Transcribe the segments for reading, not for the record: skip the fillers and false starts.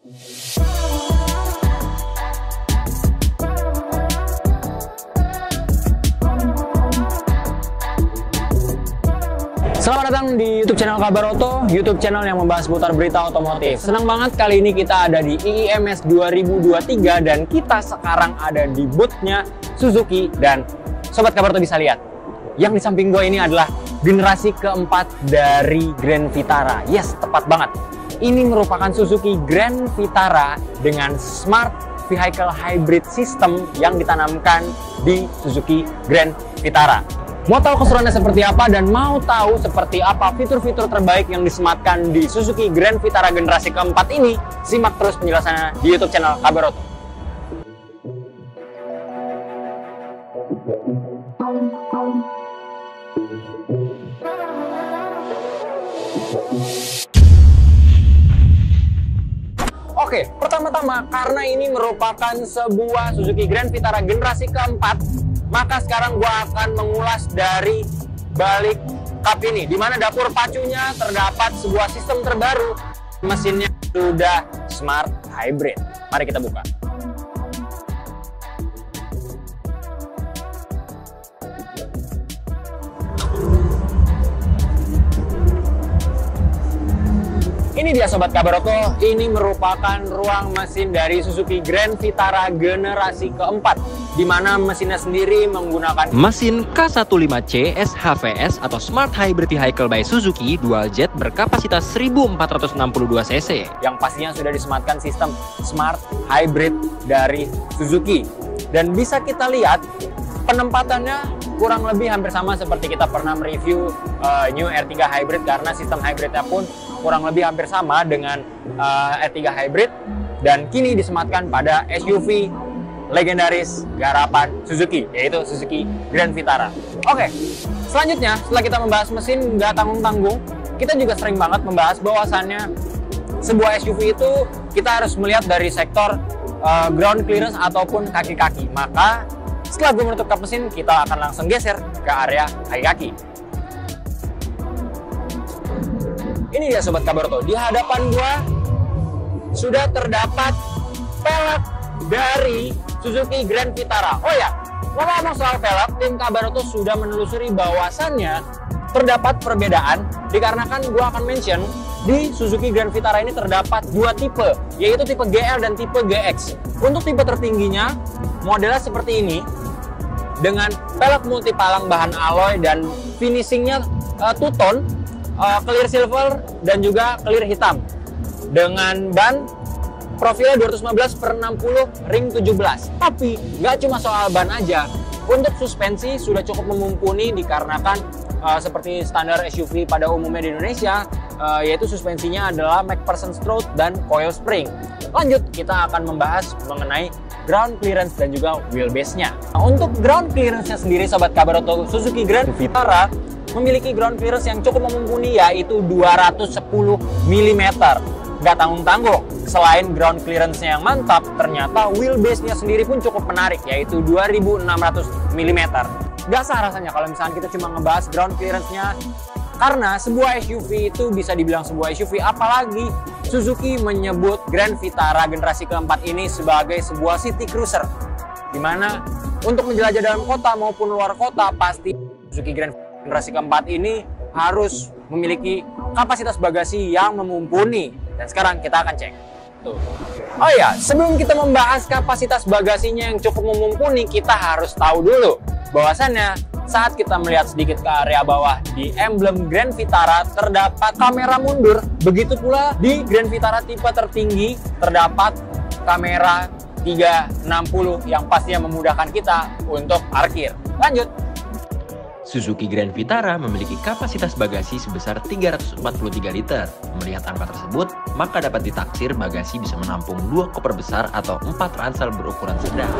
Selamat datang di YouTube channel Kabar Oto, YouTube channel yang membahas seputar berita otomotif. Senang banget kali ini kita ada di IIMS 2023 dan kita sekarang ada di booth-nya Suzuki. Dan Sobat Kabar Oto bisa lihat, yang di samping gue ini adalah generasi keempat dari Grand Vitara. Yes, tepat banget. Ini merupakan Suzuki Grand Vitara dengan Smart Vehicle Hybrid System yang ditanamkan di Suzuki Grand Vitara. Mau tahu keseruannya seperti apa dan mau tahu seperti apa fitur-fitur terbaik yang disematkan di Suzuki Grand Vitara generasi keempat ini, simak terus penjelasannya di YouTube channel Kabar Oto. Oke, pertama-tama karena ini merupakan sebuah Suzuki Grand Vitara generasi keempat, maka sekarang gua akan mengulas dari balik kap ini, di mana dapur pacunya terdapat sebuah sistem terbaru. Mesinnya sudah Smart Hybrid. Mari kita buka. Ini dia Sobat Kabar Oto, ini merupakan ruang mesin dari Suzuki Grand Vitara generasi keempat, di mana mesinnya sendiri menggunakan mesin K15C SHVS atau Smart Hybrid Vehicle by Suzuki Dual Jet berkapasitas 1462 cc. Yang pastinya sudah disematkan sistem Smart Hybrid dari Suzuki. Dan bisa kita lihat penempatannya kurang lebih hampir sama seperti kita pernah mereview New R3 Hybrid, karena sistem hybridnya pun kurang lebih hampir sama dengan R3 Hybrid, dan kini disematkan pada SUV legendaris garapan Suzuki, yaitu Suzuki Grand Vitara. Oke, selanjutnya setelah kita membahas mesin nggak tanggung-tanggung, kita juga sering banget membahas bahwasannya sebuah SUV itu kita harus melihat dari sektor ground clearance ataupun kaki-kaki. Maka setelah gue menutup kap mesin, kita akan langsung geser ke area kaki-kaki. Ini dia Sobat Kabar Oto, di hadapan gua sudah terdapat pelek dari Suzuki Grand Vitara. Oh ya, ngomong-ngomong soal pelek, tim Kabar Oto sudah menelusuri bahwasannya terdapat perbedaan, dikarenakan gua akan mention di Suzuki Grand Vitara ini terdapat dua tipe, yaitu tipe GL dan tipe GX. Untuk tipe tertingginya, modelnya seperti ini, dengan pelek multipalang bahan alloy dan finishingnya two-tone, clear silver dan juga clear hitam, dengan ban profilnya 215/60 ring 17. Tapi nggak cuma soal ban aja, untuk suspensi sudah cukup mumpuni dikarenakan seperti standar SUV pada umumnya di Indonesia, yaitu suspensinya adalah McPherson Stroud dan coil spring. Lanjut, kita akan membahas mengenai ground clearance dan juga wheelbase-nya. Nah, untuk ground clearance-nya sendiri Sobat Kabar Oto, Suzuki Grand Vitara memiliki ground clearance yang cukup mumpuni, yaitu 210 mm. Nggak tanggung-tanggung, selain ground clearance-nya yang mantap, ternyata wheelbase-nya sendiri pun cukup menarik, yaitu 2600 mm. Nggak sah rasanya kalau misalnya kita cuma ngebahas ground clearance-nya, karena sebuah SUV itu bisa dibilang sebuah SUV, apalagi Suzuki menyebut Grand Vitara generasi keempat ini sebagai sebuah city cruiser, dimana untuk menjelajah dalam kota maupun luar kota, pasti Suzuki Grand generasi keempat ini harus memiliki kapasitas bagasi yang mumpuni. Dan sekarang kita akan cek. Tuh. Oh ya, sebelum kita membahas kapasitas bagasinya yang cukup mumpuni, kita harus tahu dulu bahwasannya saat kita melihat sedikit ke area bawah di emblem Grand Vitara terdapat kamera mundur. Begitu pula di Grand Vitara tipe tertinggi terdapat kamera 360 yang pastinya memudahkan kita untuk parkir. Lanjut. Suzuki Grand Vitara memiliki kapasitas bagasi sebesar 343 liter. Melihat angka tersebut, maka dapat ditaksir bagasi bisa menampung 2 koper besar atau 4 ransel berukuran sedang.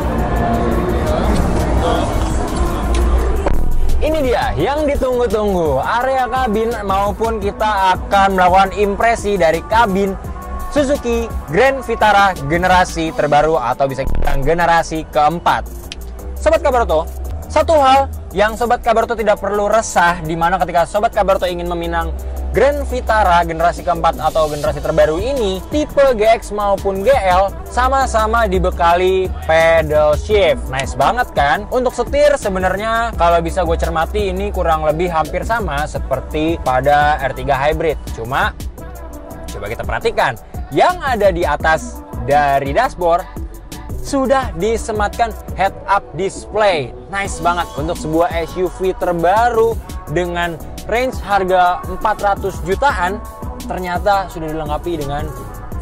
Ini dia yang ditunggu-tunggu, area kabin, maupun kita akan melakukan impresi dari kabin Suzuki Grand Vitara generasi terbaru atau bisa kita bilang generasi keempat. Sobat Kabar Oto, satu hal yang Sobat Kabar Oto tidak perlu resah, di mana ketika Sobat Kabar Oto ingin meminang Grand Vitara generasi keempat atau generasi terbaru ini, tipe GX maupun GL sama-sama dibekali pedal shift. Nice banget kan? Untuk setir sebenarnya kalau bisa gue cermati ini kurang lebih hampir sama seperti pada R3 Hybrid. Cuma coba kita perhatikan, yang ada di atas dari dashboard sudah disematkan head-up display. Nice banget untuk sebuah SUV terbaru dengan range harga 400 jutaan, ternyata sudah dilengkapi dengan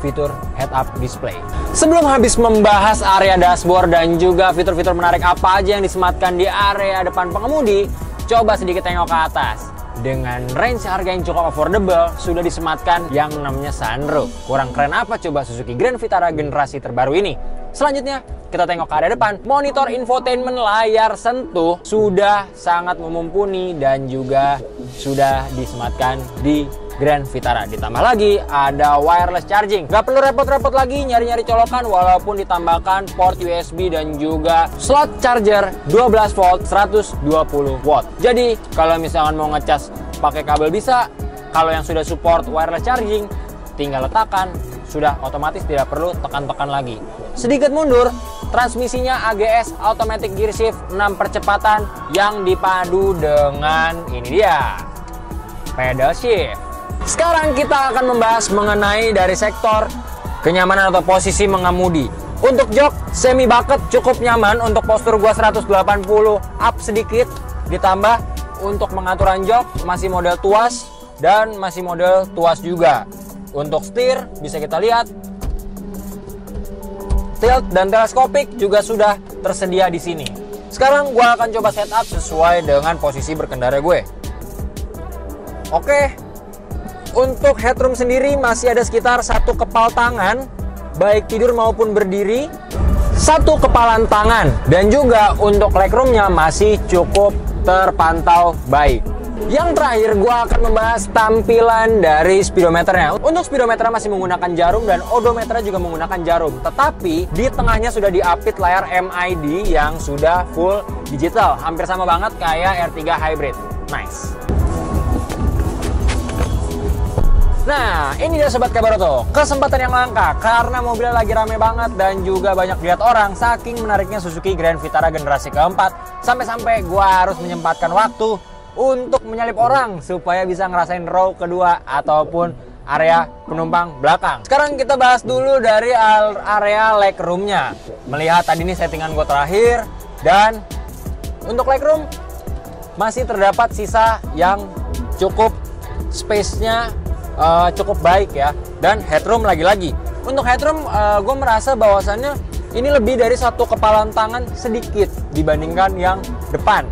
fitur head-up display. Sebelum habis membahas area dashboard dan juga fitur-fitur menarik apa aja yang disematkan di area depan pengemudi, coba sedikit tengok ke atas. Dengan range harga yang cukup affordable, sudah disematkan yang namanya sunroof. Kurang keren apa coba Suzuki Grand Vitara generasi terbaru ini? Selanjutnya, kita tengok ke area depan. Monitor infotainment layar sentuh sudah sangat mumpuni dan juga sudah disematkan di Grand Vitara. Ditambah lagi ada wireless charging. Gak perlu repot-repot lagi nyari-nyari colokan walaupun ditambahkan port USB dan juga slot charger 12 volt 120 watt. Jadi kalau misalkan mau ngecas pakai kabel bisa. Kalau yang sudah support wireless charging tinggal letakkan, sudah otomatis tidak perlu tekan-tekan lagi. Sedikit mundur, transmisinya AGS automatic gear shift 6 percepatan yang dipadu dengan ini dia, pedal shift. Sekarang kita akan membahas mengenai dari sektor kenyamanan atau posisi mengemudi. Untuk jok semi bucket cukup nyaman, untuk postur gua 180 up sedikit, ditambah untuk pengaturan jok masih model tuas dan masih model tuas juga. Untuk setir bisa kita lihat tilt dan teleskopik juga sudah tersedia di sini. Sekarang gua akan coba setup sesuai dengan posisi berkendara gue. Oke. Untuk headroom sendiri masih ada sekitar 1 kepal tangan, baik tidur maupun berdiri, 1 kepalan tangan, dan juga untuk legroomnya masih cukup terpantau baik. Yang terakhir, gue akan membahas tampilan dari speedometernya. Untuk speedometer masih menggunakan jarum dan odometer juga menggunakan jarum. Tetapi di tengahnya sudah diapit layar MID yang sudah full digital. Hampir sama banget kayak R3 Hybrid. Nice. Nah, ini dia Sobat Kabaroto, kesempatan yang langka karena mobilnya lagi rame banget dan juga banyak dilihat orang saking menariknya Suzuki Grand Vitara generasi keempat. Sampai-sampai gua harus menyempatkan waktu untuk menyalip orang supaya bisa ngerasain row kedua ataupun area penumpang belakang. Sekarang kita bahas dulu dari area legroomnya. Melihat tadi ini settingan gua terakhir, dan untuk legroom masih terdapat sisa yang cukup, space-nya cukup baik ya. Dan headroom lagi-lagi, untuk headroom gue merasa bahwasannya ini lebih dari 1 kepalan tangan sedikit dibandingkan yang depan.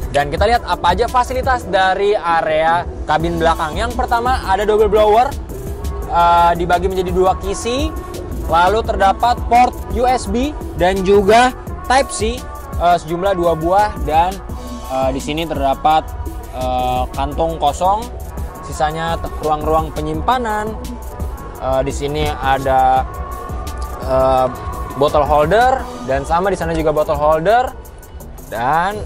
Dan kita lihat apa aja fasilitas dari area kabin belakang. Yang pertama ada double blower, dibagi menjadi 2 kisi, lalu terdapat port USB dan juga Type C sejumlah 2 buah, dan di sini terdapat kantung kosong. Sisanya ruang-ruang penyimpanan. Di sini ada bottle holder, dan sama di sana juga bottle holder. Dan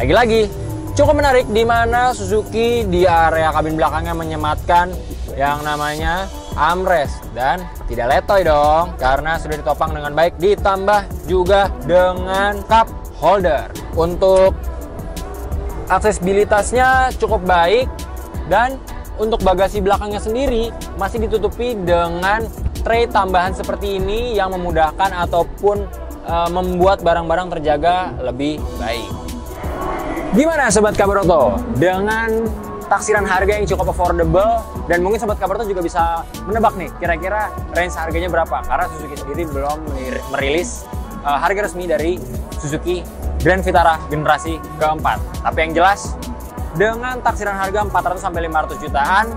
lagi-lagi cukup menarik di mana Suzuki di area kabin belakangnya menyematkan yang namanya armrest, dan tidak letoy dong karena sudah ditopang dengan baik, ditambah juga dengan cup holder. Untuk aksesibilitasnya cukup baik, dan untuk bagasi belakangnya sendiri masih ditutupi dengan tray tambahan seperti ini yang memudahkan ataupun membuat barang-barang terjaga lebih baik. Gimana Sobat Kabaroto? Dengan taksiran harga yang cukup affordable, dan mungkin Sobat Kabaroto juga bisa menebak nih kira-kira range harganya berapa, karena Suzuki sendiri belum merilis harga resmi dari Suzuki Grand Vitara generasi keempat. Tapi yang jelas, dengan taksiran harga 400-500 jutaan,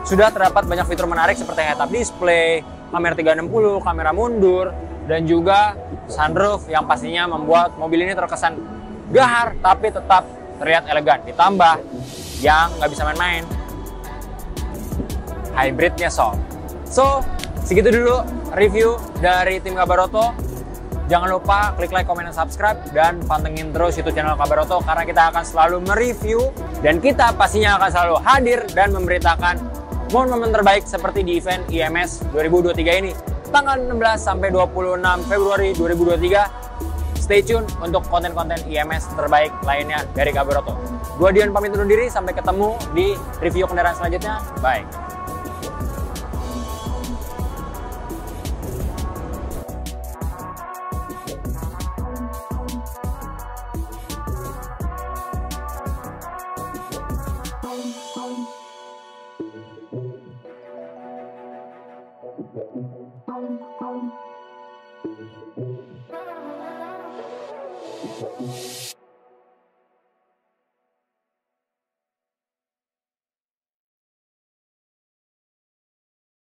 sudah terdapat banyak fitur menarik seperti head-up display, kamera 360, kamera mundur, dan juga sunroof yang pastinya membuat mobil ini terkesan gahar tapi tetap terlihat elegan. Ditambah yang nggak bisa main-main, hybridnya soft. So, segitu dulu review dari tim Kabaroto. Jangan lupa klik like, komen, dan subscribe, dan pantengin terus YouTube channel Kabar Oto karena kita akan selalu mereview dan kita pastinya akan selalu hadir dan memberitakan momen-momen terbaik seperti di event IMS 2023 ini tanggal 16 sampai 26 Februari 2023. Stay tune untuk konten-konten IMS terbaik lainnya dari Kabar Oto. Gua Dion pamit undur diri, sampai ketemu di review kendaraan selanjutnya. Bye. Thank you.